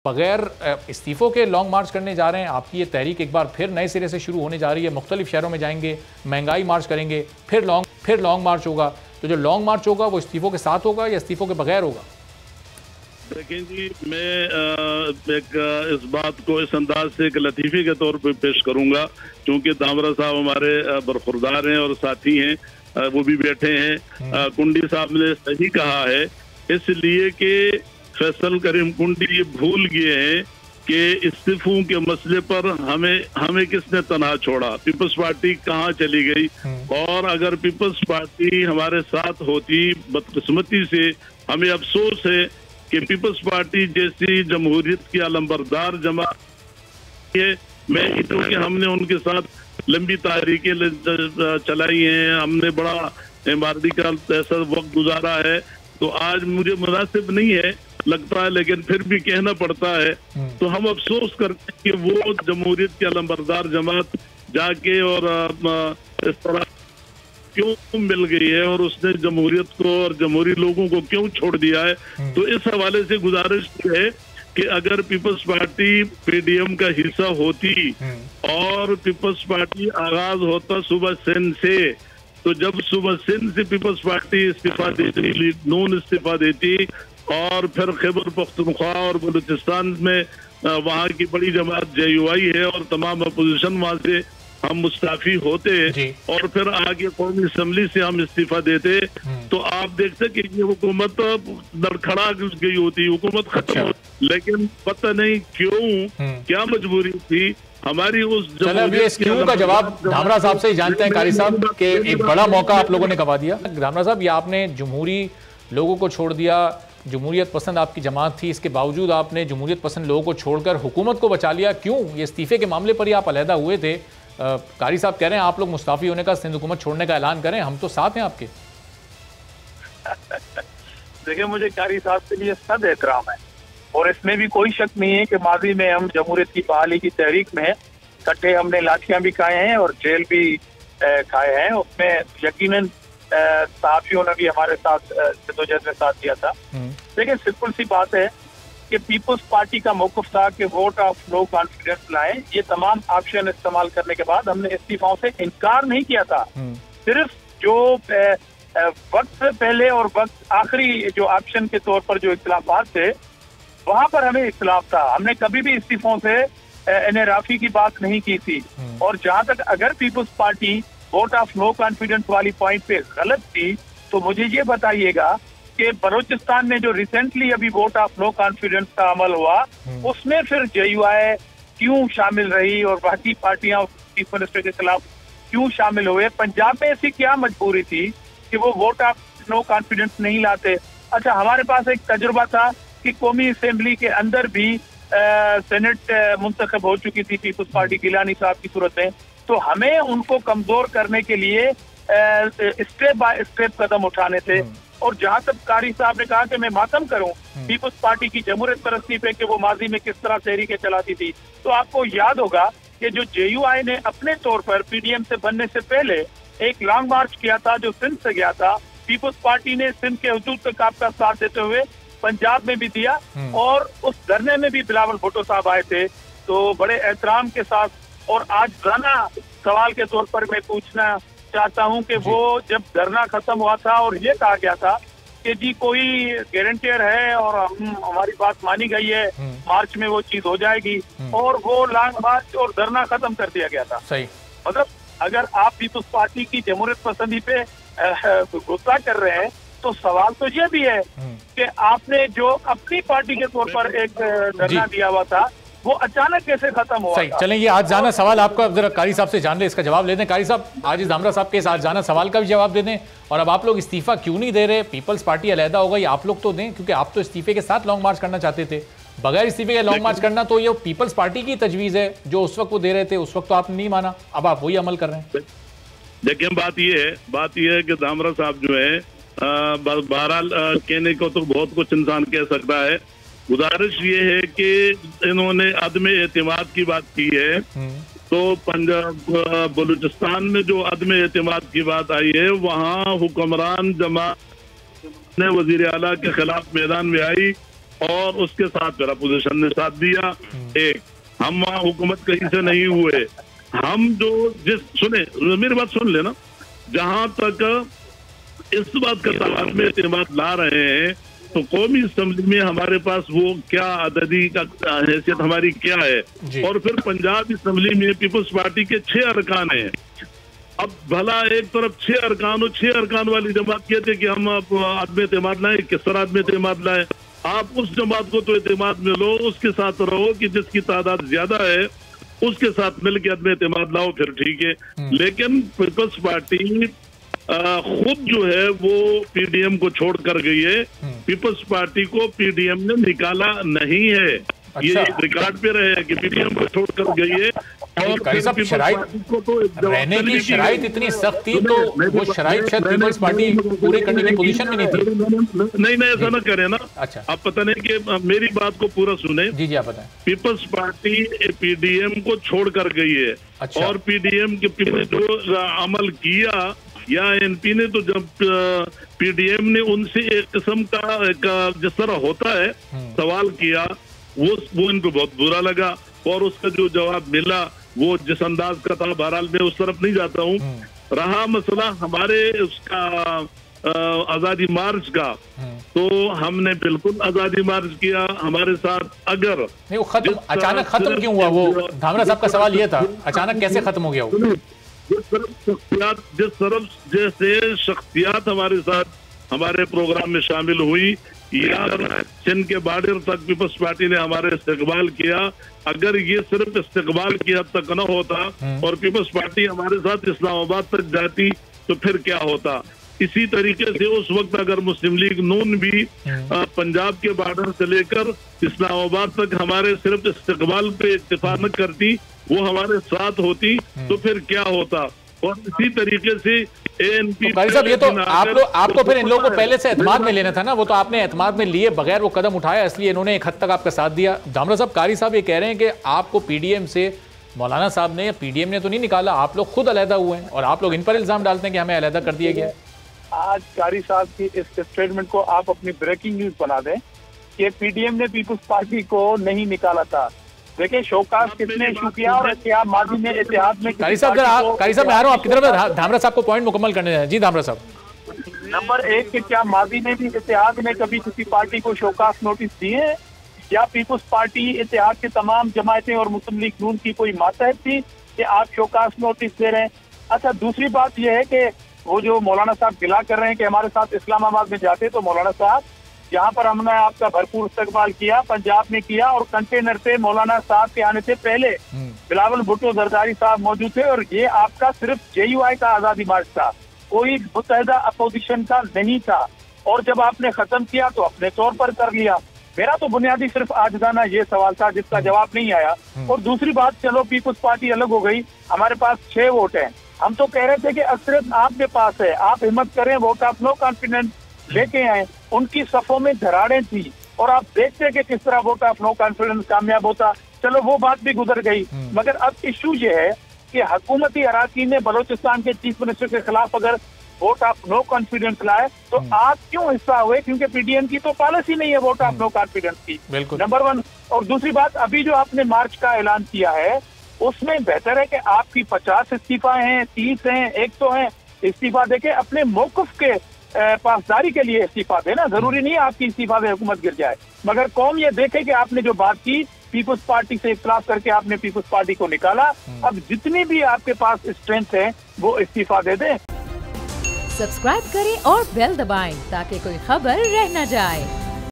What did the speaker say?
बगैर इस्तीफ़ों के लॉन्ग मार्च करने जा रहे हैं। आपकी ये तहरीक एक बार फिर नए सिरे से शुरू होने जा रही है। मुख्तलिफ शहरों में जाएंगे, महंगाई मार्च करेंगे, फिर लॉन्ग मार्च होगा। तो जो लॉन्ग मार्च होगा वो इस्तीफ़ों के साथ होगा या इस्तीफ़ों के बगैर होगा? देखें जी, मैं इस बात को इस अंदाज से एक लतीफ़े के तौर पे पेश करूंगा, क्योंकि दामरा साहब हमारे बरखुरदार हैं और साथी हैं, वो भी बैठे हैं। कुंडी साहब ने सही कहा है, इसलिए कि फैसल करीम कुंडी ये भूल गए हैं कि इस्तीफों के मसले पर हमें किसने तनहा छोड़ा, पीपल्स पार्टी कहाँ चली गई। और अगर पीपल्स पार्टी हमारे साथ होती, बदकिस्मती से हमें अफसोस है कि पीपल्स पार्टी जैसी जमहूरियत की अलंबरदार जमात है, मैं क्योंकि हमने उनके साथ लंबी तारीखें चलाई हैं, हमने बड़ा इमारती का ऐसा वक्त गुजारा है, तो आज मुझे मुनासिब नहीं है लगता है, लेकिन फिर भी कहना पड़ता है। तो हम अफसोस करते हैं कि वो जमहूरियत की अलंबरदार जमात जाके और इस तरह क्यों मिल गई है और उसने जमहूरियत को और जमहूरी लोगों को क्यों छोड़ दिया है। तो इस हवाले से गुजारिश है कि अगर पीपल्स पार्टी पीडीएम का हिस्सा होती और पीपल्स पार्टी आगाज होता सुबह सिंध से, तो जब सुबह सिंध से पीपल्स पार्टी इस्तीफा देती, नून इस्तीफा देती और फिर खैबर पख्तूनख्वा और बलूचिस्तान में वहाँ की बड़ी जमात JUI है और तमाम अपोजिशन वहाँ से हम मुस्ताफी होते और फिर आगे कौमी असम्बली से हम इस्तीफा देते, तो आप देखते कि ये हुकूमत लड़खड़ा गई होती, हुकूमत खत्म होती। लेकिन पता नहीं क्यों, क्या मजबूरी थी हमारी उस। चलो इस क्यों का जवाब धामरा साहब से ही जानते हैं कारी साहब, के एक बड़ा मौका आप लोगों ने गवा दिया। धामरा साहब, ये आपने जमहूरी लोगों को छोड़ दिया, जमहूरियत पसंद आपकी जमात थी, इसके बावजूद आपने जमहूरियत पसंद लोगों को छोड़कर हुकूमत को बचा लिया, क्यों? ये इस्तीफे के मामले पर ही आप अलहदा हुए थे। कारी साहब कह रहे हैं आप लोग मुस्ताफी होने का, सिंध हुकूमत छोड़ने का ऐलान करें, हम तो साथ हैं आपके। देखिए, मुझे कारी साहब के लिए सद एहतराम है और इसमें भी कोई शक नहीं है कि माजी में हम जमहूरियत की बहाली की तहरीक में इकट्ठे हमने लाठियां भी खाए हैं और जेल भी खाए हैं। उसमें यकीनन सहाफियों ने भी हमारे साथ जद्दोजहद में साथ दिया था। लेकिन सिंपल सी बात है कि पीपल्स पार्टी का मौक़िफ़ था कि वोट ऑफ नो कॉन्फिडेंस लाएं। ये तमाम ऑप्शन इस्तेमाल करने के बाद हमने इस्तीफाओं से इनकार नहीं किया था। सिर्फ जो वक्त से पहले और वक्त आखिरी जो ऑप्शन के तौर पर जो इख्तिलाफात थे, वहां पर हमें इख्तिलाफ था। हमने कभी भी इस्तीफों से इनराफी की बात नहीं की थी। और जहां तक अगर peoples party vote of no confidence वाली पॉइंट पे गलत थी, तो मुझे ये बताइएगा कि बलूचिस्तान में जो रिसेंटली अभी वोट ऑफ नो कॉन्फिडेंस का अमल हुआ, उसमें फिर JUI क्यों शामिल रही और बाकी पार्टियां चीफ मिनिस्टर के खिलाफ क्यों शामिल हुए? पंजाब में ऐसी क्या मजबूरी थी कि वो वोट ऑफ नो कॉन्फिडेंस नहीं लाते? अच्छा, हमारे पास एक तजुर्बा था कि कौमी असेंबली के अंदर भी सेनेट मुंतखब हो चुकी थी पीपल्स पार्टी गिलानी साहब की सूरत में, तो हमें उनको कमजोर करने के लिए स्टेप बाय स्टेप कदम उठाने थे। और जहां तक कारी साहब ने कहा कि मैं मातम करूं पीपल्स पार्टी की जमहूरियत परस्ती पे कि वो माजी में किस तरह तहरीकें चलाती थी, तो आपको याद होगा कि जो JUI ने अपने तौर पर PDM से बनने से पहले एक लॉन्ग मार्च किया था जो सिंध से गया था। पीपल्स पार्टी ने सिंध के हुजूर तक आपका साथ देते हुए पंजाब में भी दिया और उस धरने में भी बिलावल भुट्टो साहब आए थे। तो बड़े एहतराम के साथ और आज जाना सवाल के तौर पर मैं पूछना चाहता हूं कि वो जब धरना खत्म हुआ था और ये कहा गया था कि जी कोई गारंटियर है और हमारी बात मानी गई है, मार्च में वो चीज हो जाएगी, और वो लॉन्ग मार्च और धरना खत्म कर दिया गया था। सही। मतलब अगर आप पीपल्स पार्टी की जमहूरियत पसंदी पे गुस्सा कर रहे हैं, तो सवाल तो ये भी है कि आपने जो अपनी पार्टी के तौर पर एक धरना दिया हुआ था, वो अचानक कैसे खत्म हुआ? सही। चलें, ये आज जाना सवाल आपका जरा कारी साहब से जान ले, इसका जवाब ले दें। कारी साहब, आज धामरा साहब के आज जाना सवाल का भी जवाब दे दें। और अब आप लोग इस्तीफा क्यों नहीं दे रहे? पीपल्स पार्टी अलहदा होगा, ये आप लोग तो दें, क्योंकि आप तो इस्तीफे के साथ लॉन्ग मार्च करना चाहते थे। बगैर इस्तीफे के लॉन्ग मार्च करना तो ये पीपल्स पार्टी की तजवीज़ है, जो उस वक्त वो दे रहे थे, उस वक्त तो आपने नहीं माना, अब आप वही अमल कर रहे हैं। देखिए, बात यह है कि धामरा साहब जो है, बहरहाल कहने को तो बहुत कुछ इंसान कह सकता है। गुजारिश ये है कि इन्होंने अदम एतमाद की बात की है, तो पंजाब बलूचिस्तान में जो अदम एतमाद की बात आई है, वहाँ हुक्मरान जमात ने वजीर आला के खिलाफ मैदान में आई और उसके साथ मेरा पोजीशन ने साथ दिया। एक, हम वहाँ हुकूमत कहीं से नहीं हुए, हम जो सुने, मेरी बात सुन लेना, जहां तक इस बात का सवाल में एतमाद ला रहे हैं तो कौमी असम्बली में हमारे पास वो क्या अददी का हैसियत हमारी क्या है, और फिर पंजाब असम्बली में पीपल्स पार्टी के 6 अरकान हैं। अब भला एक तरफ 6 अरकान और 6 अरकान वाली जमात कहते कि हम आदमी एतमाद लाए, किस तरह आदमी एतमाद लाए? आप उस जमात को तो एतमाद में लो, उसके साथ रहो कि जिसकी तादाद ज्यादा है उसके साथ मिलकर आदमी एतमाद लाओ, फिर ठीक है। लेकिन पीपल्स पार्टी खुद जो है वो पीडीएम को छोड़ कर गई है। पीपल्स पार्टी को पीडीएम ने निकाला नहीं है। अच्छा। ये रिकॉर्ड पे रहे कि पीडीएम को छोड़ कर गई है। और रहने की शराइत इतनी सख्त थी तो वो शराइत शायद पीपल्स पार्टी पूरे करने की पोजीशन में नहीं थी। नहीं ऐसा ना करे ना। अच्छा, आप पता नहीं कि मेरी बात को पूरा सुने। जी आप बताएं। पीपल्स पार्टी पीडीएम को छोड़ कर गई है। अच्छा। और पीडीएम के जो अमल किया या एनपी ने, तो जब पीडीएम ने उनसे एक किस्म का जिस तरह होता है सवाल किया, वो इनको बहुत बुरा लगा और उसका जो जवाब मिला वो जिस अंदाज का था, बहरहाल मैं उस तरफ नहीं जाता हूँ। रहा मसला हमारे उसका आजादी मार्च का, तो हमने बिल्कुल आजादी मार्च किया। हमारे साथ अगर नहीं, वो खत्म अचानक खत्म क्यों हुआ? वो धामरा साहब का सवाल ये था, अचानक कैसे खत्म हो गया वो? जिस तरफ जैसे शख्सियात हमारे साथ हमारे प्रोग्राम में शामिल हुई या सिंध के बॉर्डर तक पीपल्स पार्टी ने हमारे इस्तेकबाल किया, अगर ये सिर्फ इस्तेकबाल की हद तक न होता और पीपल्स पार्टी हमारे साथ इस्लामाबाद तक जाती तो फिर क्या होता? इसी तरीके से उस वक्त अगर मुस्लिम लीग नून भी पंजाब के बॉर्डर से लेकर इस्लामाबाद तक हमारे सिर्फ इस्तेकबाल पे इत्तेफाक न करती, वो हमारे साथ होती, तो फिर क्या होता? और इसी तरीके से एएनपी साहब, ये तो आपको फिर इन लोगों को पहले से एतमाद में लेना था ना, वो तो आपने एतमाद में लिए बगैर वो कदम उठाया, इसलिए इन्होंने एक हद तक आपका साथ दिया। धामरा साहब, कारी साहब ये कह रहे हैं कि आपको पीडीएम से मौलाना साहब ने या पीडीएम ने तो नहीं निकाला, आप लोग खुद अलहदा हुए हैं और आप लोग इन पर इल्जाम डालते हैं कि हमें अलहदा कर दिया गया। आज कारी साहब की इस स्टेटमेंट को आप अपनी ब्रेकिंग न्यूज बना दें कि पीडीएम ने पीपल्स पार्टी को नहीं निकाला था। देखिए, शोकास किसने इशू किया और क्या माजी में इतिहाद में। कारी साहब मैं आ रहा हूँ आपकी तरफ, धामरा साहब को पॉइंट मुकम्मल करने दें। जी धामरा साहब। नंबर 1 कि क्या माजी में भी इतिहाद में कभी किसी पार्टी को शोकास नोटिस दिए हैं, या पीपल्स पार्टी इतिहाद के तमाम जमायतें और मुस्लिम लीग नून की कोई मातहत थी कि आप शोकास नोटिस दे रहे हैं? अच्छा, दूसरी बात यह है कि वो जो मौलाना साहब गिला कर रहे हैं कि हमारे साथ इस्लामाबाद में जाते, तो मौलाना साहब यहाँ पर हमने आपका भरपूर इस्तकबाल किया, पंजाब में किया, और कंटेनर पे मौलाना साहब के आने से पहले बिलावल भुट्टो जरदारी साहब मौजूद थे, और ये आपका सिर्फ जेयूआई का आजादी मार्च था, कोई मुत्तहिदा अपोजिशन का नहीं था। और जब आपने खत्म किया तो अपने तौर पर कर लिया। मेरा तो बुनियादी सिर्फ आजदाना ये सवाल था जिसका जवाब नहीं आया। और दूसरी बात, चलो पीपल्स पार्टी अलग हो गई, हमारे पास 6 वोट हैं, हम तो कह रहे थे कि अक्सरियत आपके पास है, आप हिम्मत करें, वोट ऑफ नो कॉन्फिडेंस लेके आए। उनकी सफों में धराड़ें थी और आप देखते कि किस तरह वोट ऑफ नो कॉन्फिडेंस कामयाब होता। चलो वो बात भी गुजर गई, मगर अब इशू ये है कि हुकूमती अराकीन ने बलोचिस्तान के चीफ मिनिस्टर के खिलाफ अगर वोट ऑफ नो कॉन्फिडेंस लाए तो आप क्यों हिस्सा हुए? क्योंकि पीडीएम की तो पॉलिसी नहीं है वोट ऑफ नो कॉन्फिडेंस की, नंबर 1। और दूसरी बात, अभी जो आपने मार्च का ऐलान किया है उसमें बेहतर है कि आपकी 50 इस्तीफा हैं, 30 हैं, 100 हैं, इस्तीफा देके अपने मौकफ के पासदारी के लिए इस्तीफा देना। जरूरी नहीं है आपकी इस्तीफा से हुकूमत गिर जाए, मगर कौम ये देखे कि आपने जो बात की पीपल्स पार्टी से इख्तिलाफ करके आपने पीपल्स पार्टी को निकाला। अब जितनी भी आपके पास स्ट्रेंथ है वो इस्तीफा दे दें। सब्सक्राइब करें और बेल दबाएं ताकि कोई खबर रह न जाए।